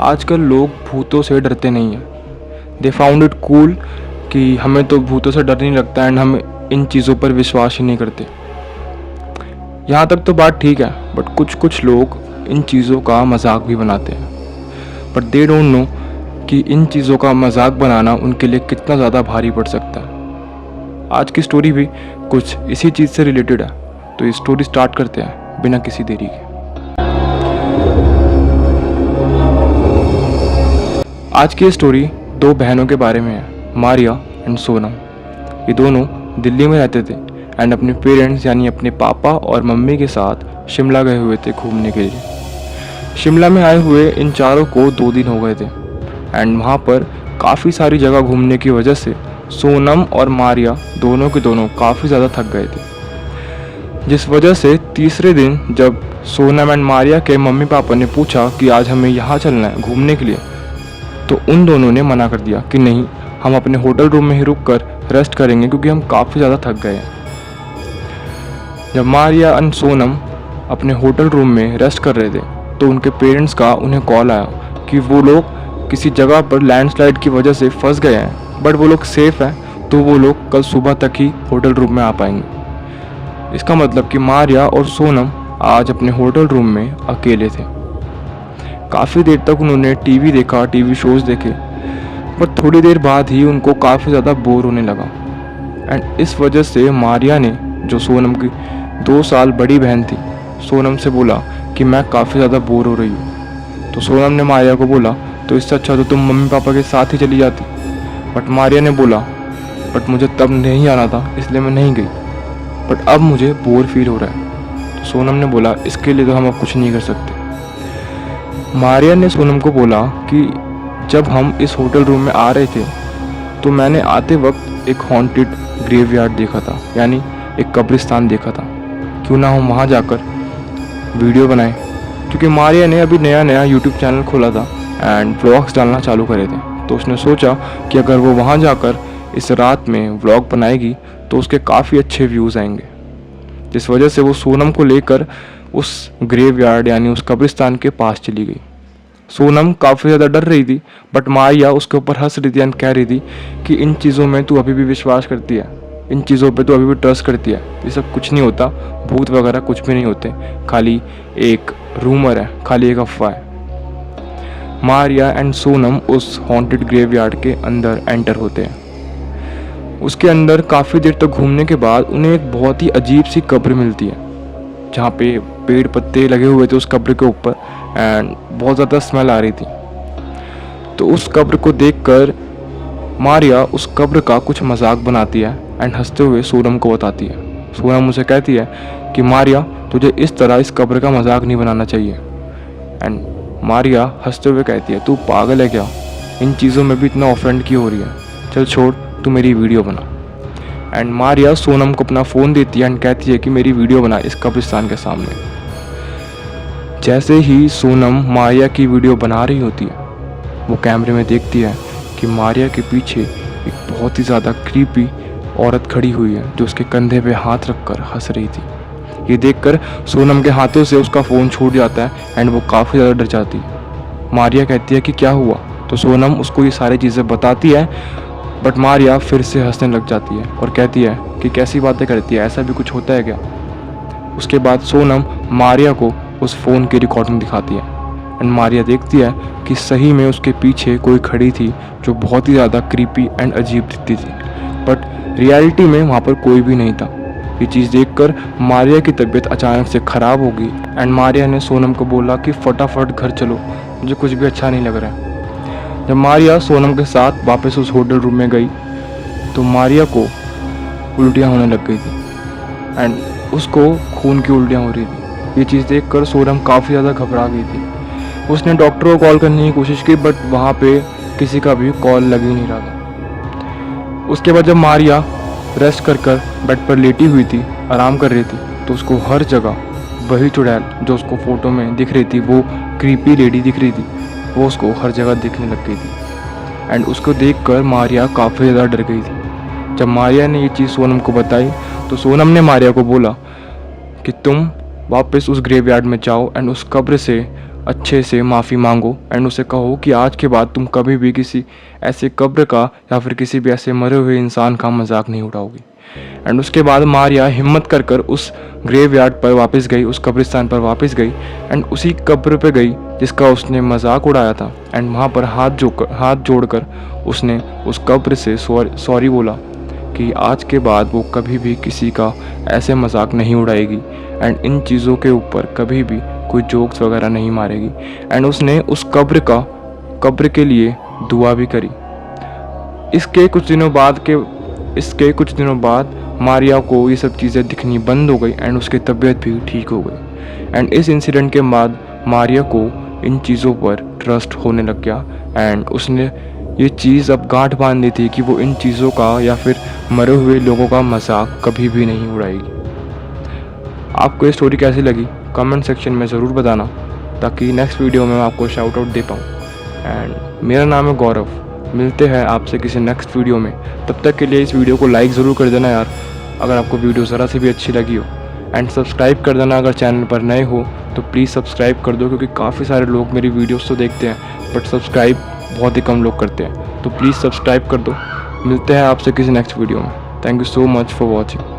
आजकल लोग भूतों से डरते नहीं हैं। दे फाउंड इट कूल कि हमें तो भूतों से डर नहीं लगता एंड हम इन चीज़ों पर विश्वास ही नहीं करते। यहाँ तक तो बात ठीक है, बट कुछ कुछ लोग इन चीज़ों का मजाक भी बनाते हैं, बट दे डोंट नो कि इन चीज़ों का मजाक बनाना उनके लिए कितना ज़्यादा भारी पड़ सकता है। आज की स्टोरी भी कुछ इसी चीज़ से रिलेटेड है, तो ये स्टोरी स्टार्ट करते हैं बिना किसी देरी के। आज की स्टोरी दो बहनों के बारे में है, मारिया एंड सोनम। ये दोनों दिल्ली में रहते थे एंड अपने पेरेंट्स यानी अपने पापा और मम्मी के साथ शिमला गए हुए थे घूमने के लिए। शिमला में आए हुए इन चारों को 2 दिन हो गए थे एंड वहाँ पर काफ़ी सारी जगह घूमने की वजह से सोनम और मारिया दोनों के दोनों काफ़ी ज़्यादा थक गए थे, जिस वजह से तीसरे दिन जब सोनम एंड मारिया के मम्मी पापा ने पूछा कि आज हमें यहाँ चलना है घूमने के लिए, तो उन दोनों ने मना कर दिया कि नहीं, हम अपने होटल रूम में ही रुक कर रेस्ट करेंगे क्योंकि हम काफ़ी ज़्यादा थक गए हैं। जब मारिया एंड सोनम अपने होटल रूम में रेस्ट कर रहे थे तो उनके पेरेंट्स का उन्हें कॉल आया कि वो लोग किसी जगह पर लैंडस्लाइड की वजह से फंस गए हैं, बट वो लोग सेफ़ हैं, तो वो लोग कल सुबह तक ही होटल रूम में आ पाएंगे। इसका मतलब कि मारिया और सोनम आज अपने होटल रूम में अकेले थे। काफ़ी देर तक उन्होंने टीवी देखा, टीवी शोज़ देखे, पर थोड़ी देर बाद ही उनको काफ़ी ज़्यादा बोर होने लगा एंड इस वजह से मारिया ने, जो सोनम की 2 साल बड़ी बहन थी, सोनम से बोला कि मैं काफ़ी ज़्यादा बोर हो रही हूँ। तो सोनम ने मारिया को बोला तो इससे अच्छा तो तुम मम्मी पापा के साथ ही चली जाती, बट मारिया ने बोला बट मुझे तब नहीं आना था इसलिए मैं नहीं गई, बट अब मुझे बोर फील हो रहा है। तो सोनम ने बोला इसके लिए तो हम अब कुछ नहीं कर सकते। मारिया ने सोनम को बोला कि जब हम इस होटल रूम में आ रहे थे तो मैंने आते वक्त एक हॉन्टेड ग्रेवयार्ड देखा था, यानी एक कब्रिस्तान देखा था, क्यों ना हम वहाँ जाकर वीडियो बनाएं। क्योंकि मारिया ने अभी नया नया यूट्यूब चैनल खोला था एंड व्लॉग्स डालना चालू करे थे, तो उसने सोचा कि अगर वो वहाँ जाकर इस रात में व्लॉग बनाएगी तो उसके काफ़ी अच्छे व्यूज़ आएंगे, जिस वजह से वो सोनम को लेकर उस ग्रेवयार्ड यानी उस कब्रिस्तान के पास चली गई। सोनम काफ़ी ज़्यादा डर रही थी, बट मारिया उसके ऊपर हंस रही थी एंड कह रही थी कि इन चीज़ों में तू अभी भी विश्वास करती है, इन चीज़ों पे तू अभी भी ट्रस्ट करती है, ये सब कुछ नहीं होता, भूत वगैरह कुछ भी नहीं होते, खाली एक रूमर है, खाली एक अफवाह है। मारिया एंड सोनम उस हॉन्टेड ग्रेवयार्ड के अंदर एंटर होते हैं। उसके अंदर काफ़ी देर तक घूमने के बाद उन्हें एक बहुत ही अजीब सी कब्र मिलती है, जहाँ पे पेड़ पत्ते लगे हुए थे उस कब्र के ऊपर एंड बहुत ज़्यादा स्मेल आ रही थी। तो उस कब्र को देखकर मारिया उस कब्र का कुछ मजाक बनाती है एंड हंसते हुए सोनम को बताती है। सोनम उसे कहती है कि मारिया तुझे इस तरह इस कब्र का मजाक नहीं बनाना चाहिए, एंड मारिया हंसते हुए कहती है तू पागल है क्या, इन चीज़ों में भी इतना ऑफेंड क्यों हो रही है, चल छोड़, तू मेरी वीडियो बना। एंड मारिया सोनम को अपना फ़ोन देती है एंड कहती है कि मेरी वीडियो बना इस कब्रिस्तान के सामने। जैसे ही सोनम मारिया की वीडियो बना रही होती है, वो कैमरे में देखती है कि मारिया के पीछे एक बहुत ही ज़्यादा क्रीपी औरत खड़ी हुई है, जो उसके कंधे पे हाथ रखकर हंस रही थी। ये देखकर सोनम के हाथों से उसका फ़ोन छूट जाता है एंड वो काफ़ी ज़्यादा डर जाती है। मारिया कहती है कि क्या हुआ, तो सोनम उसको ये सारी चीज़ें बताती है, बट मारिया फिर से हंसने लग जाती है और कहती है कि कैसी बातें करती है, ऐसा भी कुछ होता है क्या। उसके बाद सोनम मारिया को उस फ़ोन की रिकॉर्डिंग दिखाती है एंड मारिया देखती है कि सही में उसके पीछे कोई खड़ी थी जो बहुत ही ज़्यादा क्रीपी एंड अजीब दिखती थी, बट रियलिटी में वहाँ पर कोई भी नहीं था। ये चीज़ देखकर मारिया की तबीयत अचानक से ख़राब हो गई एंड मारिया ने सोनम को बोला कि फटाफट घर चलो, मुझे कुछ भी अच्छा नहीं लग रहा है। जब मारिया सोनम के साथ वापस उस होटल रूम में गई तो मारिया को उल्टियाँ होने लग गई थी एंड उसको खून की उल्टियाँ हो रही थी। ये चीज़ देखकर सोनम काफ़ी ज़्यादा घबरा गई थी। उसने डॉक्टर को कॉल करने की कोशिश की, बट वहाँ पे किसी का भी कॉल लग ही नहीं रहा था। उसके बाद जब मारिया रेस्ट कर बेड पर लेटी हुई थी, आराम कर रही थी, तो उसको हर जगह वही चुड़ैल जो उसको फ़ोटो में दिख रही थी, वो क्रीपी लेडी दिख रही थी, वो उसको हर जगह दिखने लग गई थी एंड उसको देखकर मारिया काफ़ी ज़्यादा डर गई थी। जब मारिया ने ये चीज़ सोनम को बताई तो सोनम ने मारिया को बोला कि तुम वापस उस ग्रेवयार्ड में जाओ एंड उस कब्र से अच्छे से माफ़ी मांगो एंड उसे कहो कि आज के बाद तुम कभी भी किसी ऐसे कब्र का या फिर किसी भी ऐसे मरे हुए इंसान का मजाक नहीं उड़ाओगी। एंड उसके बाद मारिया हिम्मत कर कर उस ग्रेवयार्ड पर वापस गई, उस कब्रिस्तान पर वापस गई एंड उसी कब्र पे गई जिसका उसने मजाक उड़ाया था। एंड वहाँ पर हाथ जोड़कर उसने उस कब्र से सॉरी बोला कि आज के बाद वो कभी भी किसी का ऐसे मजाक नहीं उड़ाएगी एंड इन चीज़ों के ऊपर कभी भी कोई जोक्स वगैरह नहीं मारेगी। एंड उसने उस कब्र के लिए दुआ भी करी। इसके कुछ दिनों बाद मारिया को ये सब चीज़ें दिखनी बंद हो गई एंड उसकी तबीयत भी ठीक हो गई। एंड इस इंसिडेंट के बाद मारिया को इन चीज़ों पर ट्रस्ट होने लग गया एंड उसने ये चीज़ अब गांठ बांध ली थी कि वो इन चीज़ों का या फिर मरे हुए लोगों का मजाक कभी भी नहीं उड़ाएगी। आपको ये स्टोरी कैसी लगी कमेंट सेक्शन में ज़रूर बताना, ताकि नेक्स्ट वीडियो में मैं आपको शाउट आउट दे पाऊँ। एंड मेरा नाम है गौरव, मिलते हैं आपसे किसी नेक्स्ट वीडियो में। तब तक के लिए इस वीडियो को लाइक ज़रूर कर देना यार, अगर आपको वीडियो ज़रा से भी अच्छी लगी हो। एंड सब्सक्राइब कर देना, अगर चैनल पर नए हो तो प्लीज़ सब्सक्राइब कर दो, क्योंकि काफ़ी सारे लोग मेरी वीडियोस तो देखते हैं बट सब्सक्राइब बहुत ही कम लोग करते हैं। तो प्लीज़ सब्सक्राइब कर दो। मिलते हैं आपसे किसी नेक्स्ट वीडियो में। Thank you so much for watching.